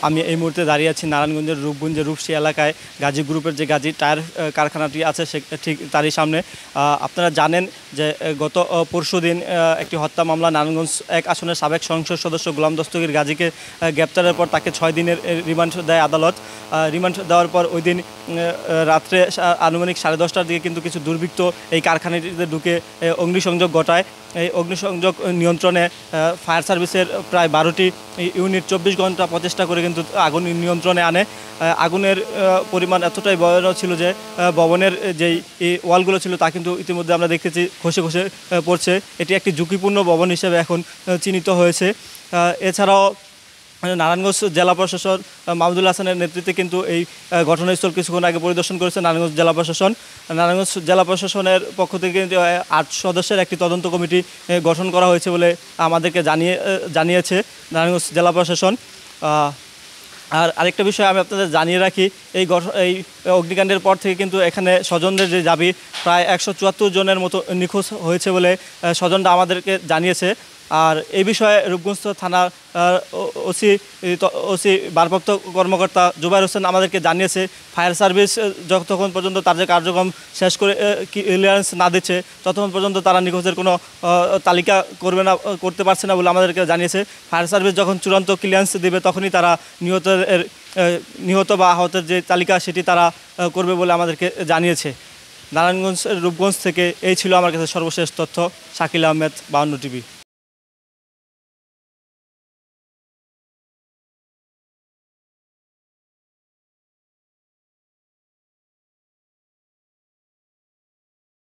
আমি এই মুহূর্তে দাঁড়িয়ে আছি নারায়ণগঞ্জের রূপগঞ্জের রূপসী এলাকায় গাজী গ্রুপের যে গাজী টায়ার কারখানাটি আছে সে ঠিক তারই সামনে। আপনারা জানেন যে গত পরশুদিন একটি হত্যা মামলা নারায়ণগঞ্জ 1 আসনের সাবেক সংসদ সদস্য গোলাম দস্তগীর গাজীকে গ্রেপ্তারের পর তাকে 6 দিনের রিমান্ড দেয় আদালত। রিমান্ড দেওয়ার পর ওই দিন রাত্রে আনুমানিক 10:30টার দিকে কিন্তু কিছু দুর্বৃত্ত এই কারখানাটিতে ঢুকে অগ্নিসংযোগ ঘটায়। এই অগ্নিসংযোগ নিয়ন্ত্রণে ফায়ার সার্ভিসের প্রায় 12টি ইউনিট 24 ঘন্টা প্রচেষ্টা করে কিন্তু আগুন নিয়ন্ত্রণে আনে। আগুনের পরিমাণ এতটাই ভয়ানক ছিল যে ভবনের যেই ওয়ালগুলো ছিল তা কিন্তু ইতিমধ্যে আমরা দেখতেছি খসে খসে পড়ছে। এটি একটি ঝুঁকিপূর্ণ ভবন হিসেবে এখন চিহ্নিত হয়েছে। এছাড়াও নারায়ণগঞ্জ জেলা প্রশাসন মাহমুদুল হাসানের নেতৃত্বে কিন্তু এই ঘটনাস্থল কিছুক্ষণ আগে পরিদর্শন করেছে নারায়ণগঞ্জ জেলা প্রশাসন। নারায়ণগঞ্জ জেলা প্রশাসনের পক্ষ থেকে কিন্তু 8 সদস্যের একটি তদন্ত কমিটি গঠন করা হয়েছে বলে আমাদেরকে জানিয়েছে নারায়ণগঞ্জ জেলা প্রশাসন। আর আরেকটা বিষয় আমি আপনাদের জানিয়ে রাখি, এই অগ্নিকাণ্ডের পর থেকে কিন্তু এখানে স্বজনদের যে দাবি প্রায় 174 জনের মতো নিখোঁজ হয়েছে বলে স্বজনরা আমাদেরকে জানিয়েছে। আর এই বিষয়ে রূপগঞ্জ থানার ওসি ভারপ্রাপ্ত কর্মকর্তা জুবাইর হোসেন আমাদেরকে জানিয়েছে ফায়ার সার্ভিস যতক্ষণ পর্যন্ত তাদের কার্যক্রম শেষ করে ক্লিয়ারেন্স না দিচ্ছে ততক্ষণ পর্যন্ত তারা নিখোঁজের কোনো তালিকা করতে পারছে না বলে আমাদেরকে জানিয়েছে। ফায়ার সার্ভিস যখন চূড়ান্ত ক্লিয়ারেন্স দেবে তখনই তারা নিহত বা আহতের যে তালিকা সেটি তারা করবে বলে আমাদেরকে জানিয়েছে। নারায়ণগঞ্জ রূপগঞ্জ থেকে এই ছিল আমার কাছে সর্বশেষ তথ্য। শাকিল আহমেদ, 52 টিভি।